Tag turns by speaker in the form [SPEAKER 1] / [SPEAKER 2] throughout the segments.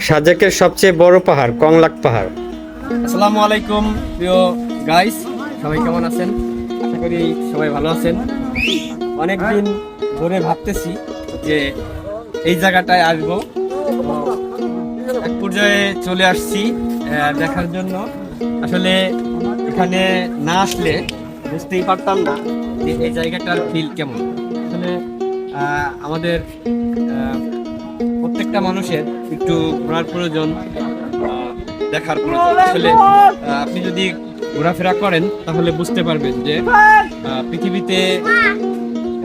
[SPEAKER 1] সাজেকের সবচেয়ে বড় পাহাড় কংলাক পাহাড়।
[SPEAKER 2] আসসালামু আলাইকুম প্রিয় গাইস, সবাই কেমন আছেন? আশা করি সবাই ভালো আছেন। অনেকদিন ধরে ভাবতেছি যে এই জায়গাটায় আসবো, এক পর্যায়ে চলে আসছি দেখার জন্য। আসলে এখানে না আসলে বুঝতেই পারতাম না যে এই জায়গাটার ফিল কেমন। আসলে আমাদের প্রত্যেকটা মানুষের একটু ঘোরার প্রয়োজন, দেখার প্রয়োজন। আসলে আপনি যদি ঘোরাফেরা করেন তাহলে বুঝতে পারবেন যে পৃথিবীতে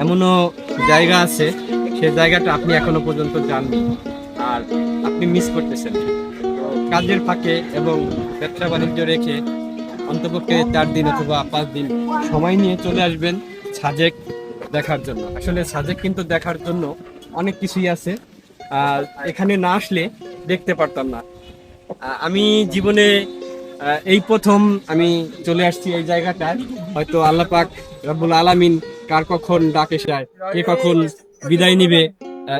[SPEAKER 2] এমনও জায়গা আছে, সে জায়গাটা আপনি এখনো পর্যন্ত যাননি আর আপনি মিস করতেছেন। তো কাজের ফাঁকে এবং ব্যবসা বাণিজ্য রেখে অন্তপক্ষে 4 দিন অথবা 5 দিন সময় নিয়ে চলে আসবেন সাজেক দেখার জন্য। আসলে সাজেক কিন্তু দেখার জন্য অনেক কিছুই আছে, এখানে না আসলে দেখতে পারতাম না। আমি জীবনে এই প্রথম আমি চলে আসছি এই জায়গাটায়। হয়তো আল্লাহ পাক রব্বুল আলামিন কার কখন ডাক এসে, কে কখন বিদায় নিবে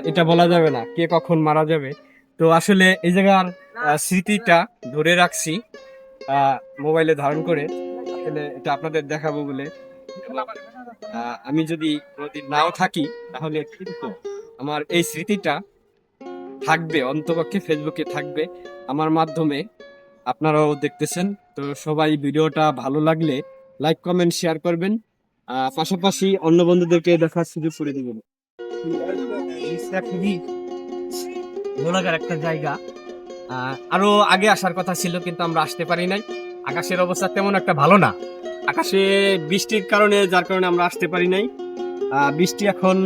[SPEAKER 2] এটা বলা যাবে না, কে কখন মারা যাবে। তো আসলে এই জায়গার স্মৃতিটা ধরে রাখছি মোবাইলে ধারণ করে। আসলে এটা আপনাদের দেখাবো বলে। আমি যদি কোনোদিন নাও থাকি তাহলে কিন্তু আমার এই স্মৃতিটা থাকবে, অন্তপক্ষে ফেসবুকে থাকবে আমার মাধ্যমে। আপনারাও দেখতেছেন, তো সবাই ভিডিওটা ভালো লাগলে লাইক কমেন্ট শেয়ার করবেন, পাশাপাশি অন্য বন্ধুদেরকে দেখার সুযোগ করে দিবেন। খুবই ভালো লাগার একটা জায়গা। আরো আগে আসার কথা ছিল কিন্তু আমরা আসতে পারি নাই। আকাশের অবস্থা তেমন একটা ভালো না, আকাশে বৃষ্টির কারণে, যার কারণে আমরা আসতে পারি নাই। বৃষ্টি এখন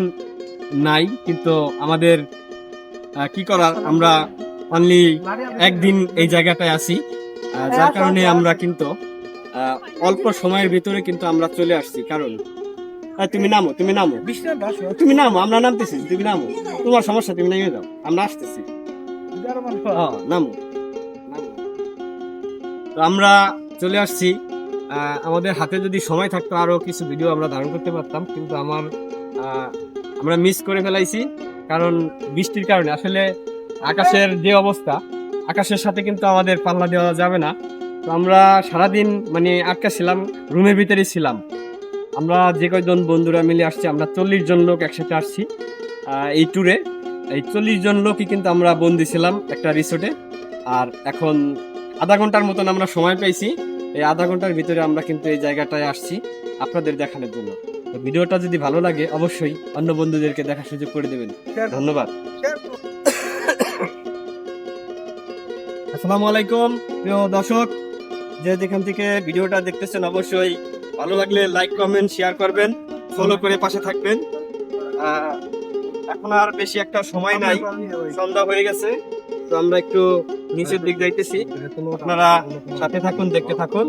[SPEAKER 2] নাই, কিন্তু আমাদের কি করার, আমরা অনলি একদিন এই জায়গাটায় আছি, যার কারণে আমরা কিন্তু অল্প সময়ের ভিতরে কিন্তু আমরা চলে আসছি। কারণ তুমি নামো, তুমি নামো, তুমি নামো, আমরা নামতেছি, তুমি নামো, তোমার সমস্যা, তুমি নেমে যাও, আমরা আসতেছি, নামো। তো আমরা চলে আসছি। আমাদের হাতে যদি সময় থাকতো আরো কিছু ভিডিও আমরা ধারণ করতে পারতাম, কিন্তু আমরা মিস করে ফেলাইছি কারণ বৃষ্টির কারণে। আসলে আকাশের যে অবস্থা, আকাশের সাথে কিন্তু আমাদের পাল্লা দেওয়া যাবে না। তো আমরা সারাদিন মানে আটকা ছিলাম, রুমের ভিতরেই ছিলাম। আমরা যে কয়জন বন্ধুরা মিলে আসছি, আমরা 40 জন লোক একসাথে আসছি এই ট্যুরে। এই 40 জন লোকই কিন্তু আমরা বন্দি ছিলাম একটা রিসোর্টে। আর এখন আধা ঘন্টার মতন আমরা সময় পেয়েছি। এই আধা ঘন্টার ভিতরে আমরা কিন্তু এই জায়গাটায় আসছি আপনাদের দেখানোর জন্য। তো ভিডিওটা যদি ভালো লাগে অবশ্যই অন্য বন্ধুদেরকে দেখার সুযোগ করে দেবেন। ধন্যবাদ। আসসালামু আলাইকুম প্রিয় দর্শক, যে যেখান থেকে ভিডিওটা দেখতেছেন অবশ্যই ভালো লাগলে লাইক কমেন্ট শেয়ার করবেন, ফলো করে পাশে থাকবেন। এখন আর বেশি একটা সময় নাই, সন্ধ্যা হয়ে গেছে। তো আমরা একটু নিচের দিক যাইতেছি, আপনারা সাথে থাকুন, দেখতে থাকুন।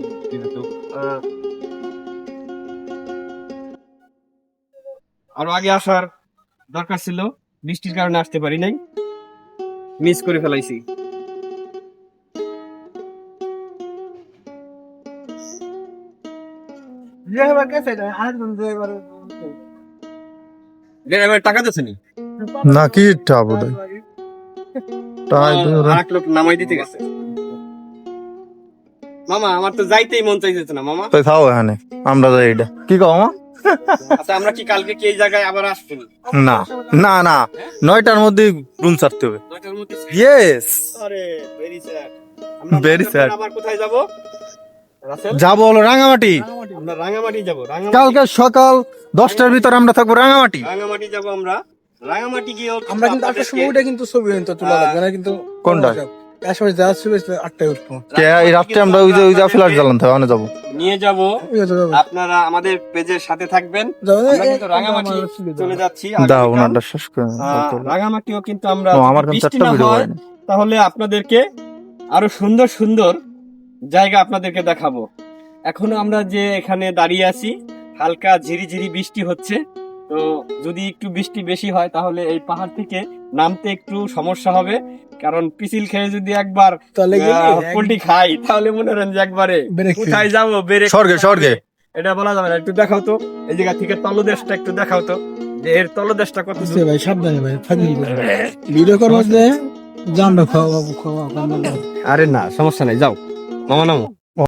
[SPEAKER 2] আরো আগে আসার দরকার ছিল, বৃষ্টির কারণে আসতে পারি নাই, মিস করে ফেলাইছি। টাকা দিচ্ছে
[SPEAKER 3] না কি বোধ
[SPEAKER 2] আরেক লোক নামাই দিতে গেছে। মামা আমার তো যাইতেই মন চাইতেছে না মামা।
[SPEAKER 3] তুই থাও এখানে, আমরা যাই। এটা কি কও মামা?
[SPEAKER 2] আচ্ছা আমরা কি কালকে কি এই জায়গায় আবার আসবো?
[SPEAKER 3] না না না, 9টার মধ্যে রুম ছাড়তে হবে।
[SPEAKER 2] 9টার মধ্যে?
[SPEAKER 3] ইয়েস।
[SPEAKER 2] আরে ভেরি স্যাড।
[SPEAKER 3] Very sad.
[SPEAKER 2] আবার কোথায় যাব?
[SPEAKER 3] যাবো হলো রাঙামাটি।
[SPEAKER 2] আমরা রাঙামাটি যাব।
[SPEAKER 3] কালকে সকাল 10টার ভিতর আমরা থাকবো রাঙামাটি।
[SPEAKER 2] রাঙামাটি যাব আমরা। রাঙামাটি গিয়ে
[SPEAKER 4] আমরা কিন্তু আটটার সময় উঠে কিন্তু ছবি কিন্তু তোলা লাগবে না কিন্তু।
[SPEAKER 3] কোনটা?
[SPEAKER 4] আসলে যা ছিল 8টায় উঠবো।
[SPEAKER 3] কে এই রাতে আমরা ওই যে ফ্ল্যাট জ্বালান থাকে ওখানে যাবো।
[SPEAKER 2] নিয়ে যাব। আপনারা আমাদের পেজের সাথে থাকবেন। আমরা কিন্তু রাঙামাটি চলে যাচ্ছি।
[SPEAKER 3] দাও ওনাটা শেষ করে।
[SPEAKER 2] রাঙামাটিও কিন্তু আমরা
[SPEAKER 3] আমার
[SPEAKER 2] বৃষ্টি না হয় তাহলে আপনাদেরকে আরো সুন্দর সুন্দর জায়গা আপনাদেরকে দেখাবো। এখনো আমরা যে এখানে দাঁড়িয়ে আছি, হালকা ঝিরিঝিরি বৃষ্টি হচ্ছে। তো যদি একটু বৃষ্টি বেশি হয় তাহলে এই পাহাড় থেকে নামতে একটু সমস্যা হবে, কারণ পিছিল খেয়ে যদি একবার পোল্টি খাই তাহলে মনে করেন যে একবারে কোথায় যাবো, বেড়ে
[SPEAKER 3] স্বর্গে
[SPEAKER 2] এটা বলা যাবে না। একটু দেখাও তো এই জায়গা থেকে তলদেশটা, একটু দেখাও তো যে এর তলদেশটা কত।
[SPEAKER 4] ভাই সাবধানে ভাই, ভিডিও করার মধ্যে জানটা খাওয়া খাওয়া
[SPEAKER 2] আরে না সমস্যা নাই, যাও মামা নামো।